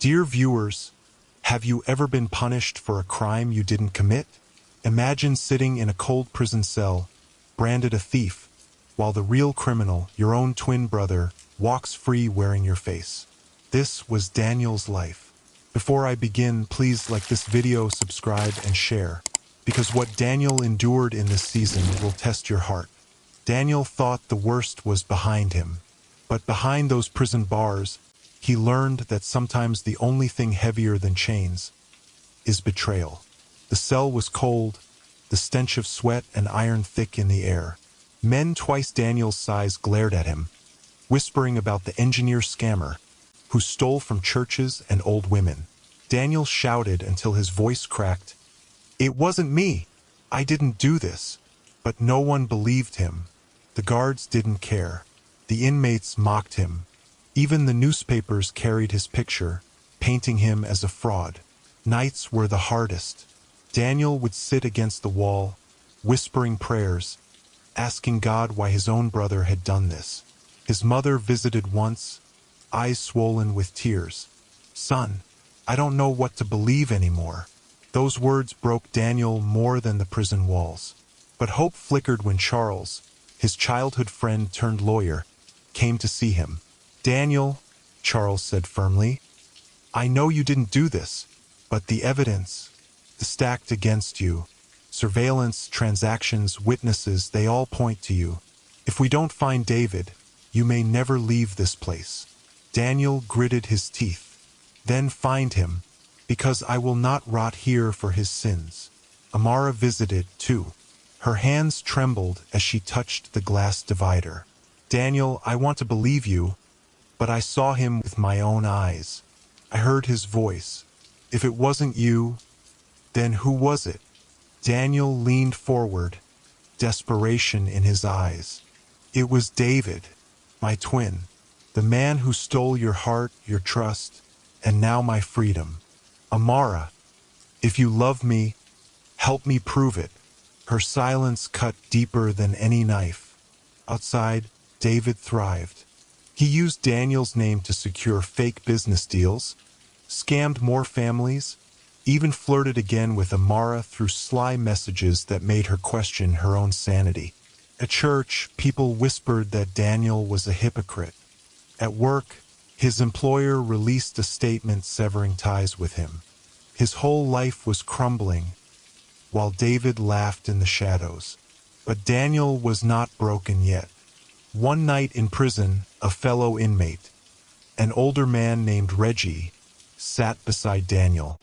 Dear viewers, have you ever been punished for a crime you didn't commit? Imagine sitting in a cold prison cell, branded a thief, while the real criminal, your own twin brother, walks free wearing your face. This was Daniel's life. Before I begin, please like this video, subscribe, and share, because what Daniel endured in this season will test your heart. Daniel thought the worst was behind him, but behind those prison bars, he learned that sometimes the only thing heavier than chains is betrayal. The cell was cold, the stench of sweat and iron thick in the air. Men twice Daniel's size glared at him, whispering about the engineer scammer who stole from churches and old women. Daniel shouted until his voice cracked, "It wasn't me! I didn't do this!" But no one believed him. The guards didn't care. The inmates mocked him. Even the newspapers carried his picture, painting him as a fraud. Nights were the hardest. Daniel would sit against the wall, whispering prayers, asking God why his own brother had done this. His mother visited once, eyes swollen with tears. "Son, I don't know what to believe anymore." Those words broke Daniel more than the prison walls. But hope flickered when Charles, his childhood friend turned lawyer, came to see him. "Daniel," Charles said firmly, "I know you didn't do this, but the evidence, stacked against you, surveillance, transactions, witnesses, they all point to you. If we don't find David, you may never leave this place." Daniel gritted his teeth. "Then find him, because I will not rot here for his sins." Amara visited, too. Her hands trembled as she touched the glass divider. "Daniel, I want to believe you, but I saw him with my own eyes. I heard his voice. If it wasn't you, then who was it?" Daniel leaned forward, desperation in his eyes. "It was David, my twin, the man who stole your heart, your trust, and now my freedom. Amara, if you love me, help me prove it." Her silence cut deeper than any knife. Outside, David thrived. He used Daniel's name to secure fake business deals, scammed more families, even flirted again with Amara through sly messages that made her question her own sanity. At church, people whispered that Daniel was a hypocrite. At work, his employer released a statement severing ties with him. His whole life was crumbling, while David laughed in the shadows. But Daniel was not broken yet. One night in prison, a fellow inmate, an older man named Reggie, sat beside Daniel.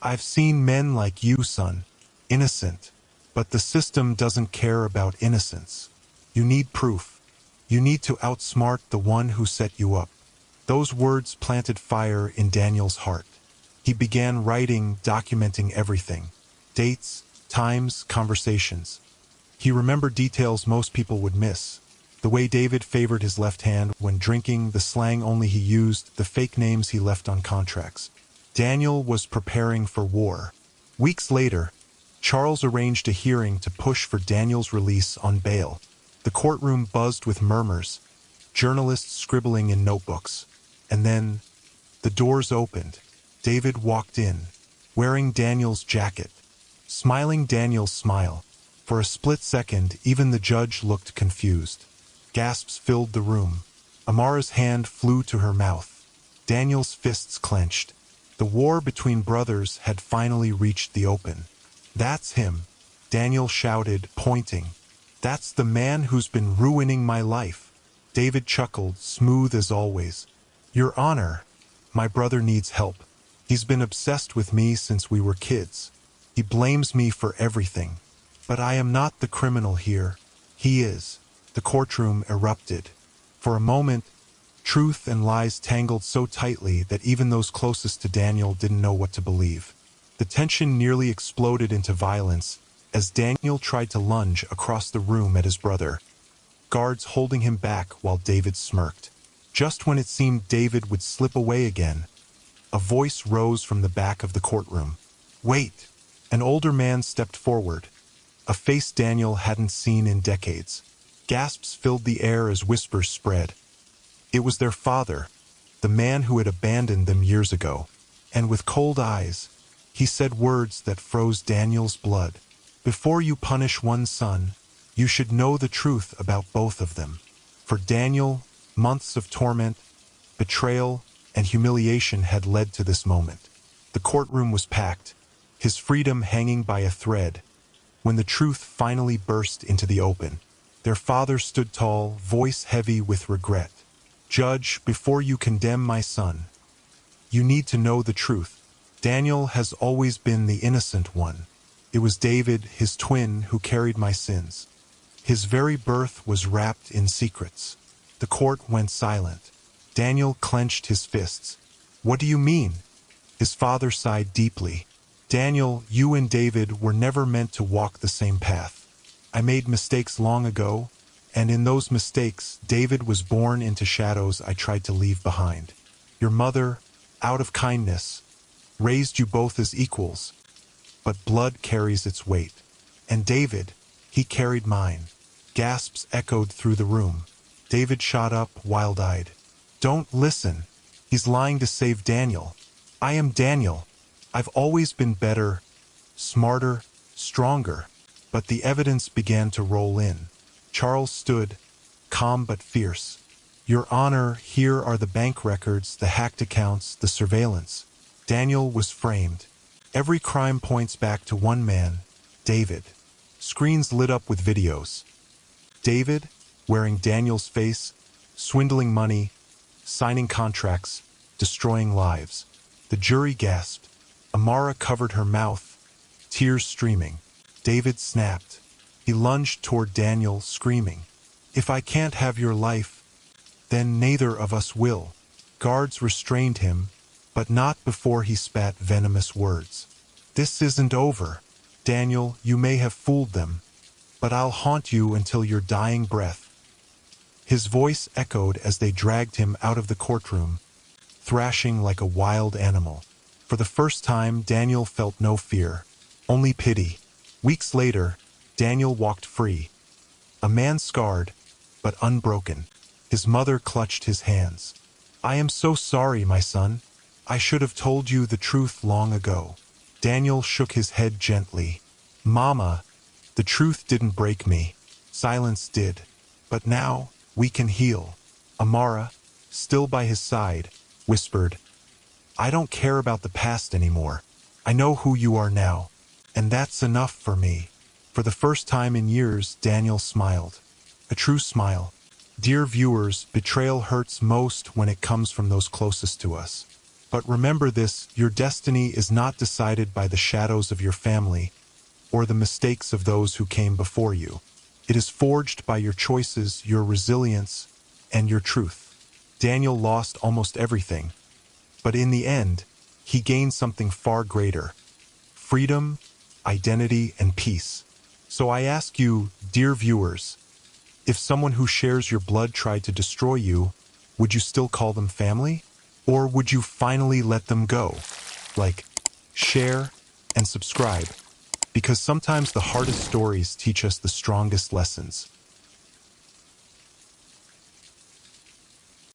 "I've seen men like you, son, innocent, but the system doesn't care about innocence. You need proof. You need to outsmart the one who set you up." Those words planted fire in Daniel's heart. He began writing, documenting everything. Dates, times, conversations. He remembered details most people would miss. The way David favored his left hand when drinking, the slang only he used, the fake names he left on contracts. Daniel was preparing for war. Weeks later, Charles arranged a hearing to push for Daniel's release on bail. The courtroom buzzed with murmurs, journalists scribbling in notebooks. And then, the doors opened. David walked in, wearing Daniel's jacket, smiling Daniel's smile. For a split second, even the judge looked confused. Gasps filled the room. Amara's hand flew to her mouth. Daniel's fists clenched. The war between brothers had finally reached the open. "That's him," Daniel shouted, pointing. "That's the man who's been ruining my life." David chuckled, smooth as always. "Your Honor, my brother needs help. He's been obsessed with me since we were kids. He blames me for everything. But I am not the criminal here. He is." The courtroom erupted. For a moment, truth and lies tangled so tightly that even those closest to Daniel didn't know what to believe. The tension nearly exploded into violence as Daniel tried to lunge across the room at his brother, guards holding him back while David smirked. Just when it seemed David would slip away again, a voice rose from the back of the courtroom. "Wait!" An older man stepped forward, a face Daniel hadn't seen in decades. Gasps filled the air as whispers spread. It was their father, the man who had abandoned them years ago. and with cold eyes, he said words that froze Daniel's blood. Before you punish one son, you should know the truth about both of them. For Daniel, months of torment, betrayal, and humiliation had led to this moment. The courtroom was packed, his freedom hanging by a thread. When the truth finally burst into the open, their father stood tall, voice heavy with regret. "Judge, before you condemn my son, you need to know the truth. Daniel has always been the innocent one. It was David, his twin, who carried my sins. His very birth was wrapped in secrets." The court went silent. Daniel clenched his fists. "What do you mean?" His father sighed deeply. "Daniel, you and David were never meant to walk the same path. I made mistakes long ago, and in those mistakes, David was born into shadows I tried to leave behind. Your mother, out of kindness, raised you both as equals, but blood carries its weight. And David, he carried mine." Gasps echoed through the room. David shot up, wild-eyed. "Don't listen. He's lying to save Daniel. I am Daniel. I've always been better, smarter, stronger." But the evidence began to roll in. Charles stood, calm but fierce. "Your Honor, here are the bank records, the hacked accounts, the surveillance." Daniel was framed. Every crime points back to one man, David. Screens lit up with videos. David, wearing Daniel's face, swindling money, signing contracts, destroying lives. The jury gasped. Amara covered her mouth, tears streaming. David snapped. He lunged toward Daniel, screaming, "If I can't have your life, then neither of us will." Guards restrained him, but not before he spat venomous words. "This isn't over. Daniel, you may have fooled them, but I'll haunt you until your dying breath." His voice echoed as they dragged him out of the courtroom, thrashing like a wild animal. For the first time, Daniel felt no fear, only pity. Weeks later, Daniel walked free, a man scarred, but unbroken. His mother clutched his hands. "I am so sorry, my son. I should have told you the truth long ago." Daniel shook his head gently. "Mama, the truth didn't break me. Silence did. But now, we can heal." Amara, still by his side, whispered, "I don't care about the past anymore. I know who you are now, and that's enough for me." For the first time in years, Daniel smiled. A true smile. Dear viewers, betrayal hurts most when it comes from those closest to us. But remember this, your destiny is not decided by the shadows of your family or the mistakes of those who came before you. It is forged by your choices, your resilience, and your truth. Daniel lost almost everything, but in the end, he gained something far greater: freedom, identity, and peace. So I ask you, dear viewers, if someone who shares your blood tried to destroy you, would you still call them family? Or would you finally let them go? Like, share, and subscribe. Because sometimes the hardest stories teach us the strongest lessons.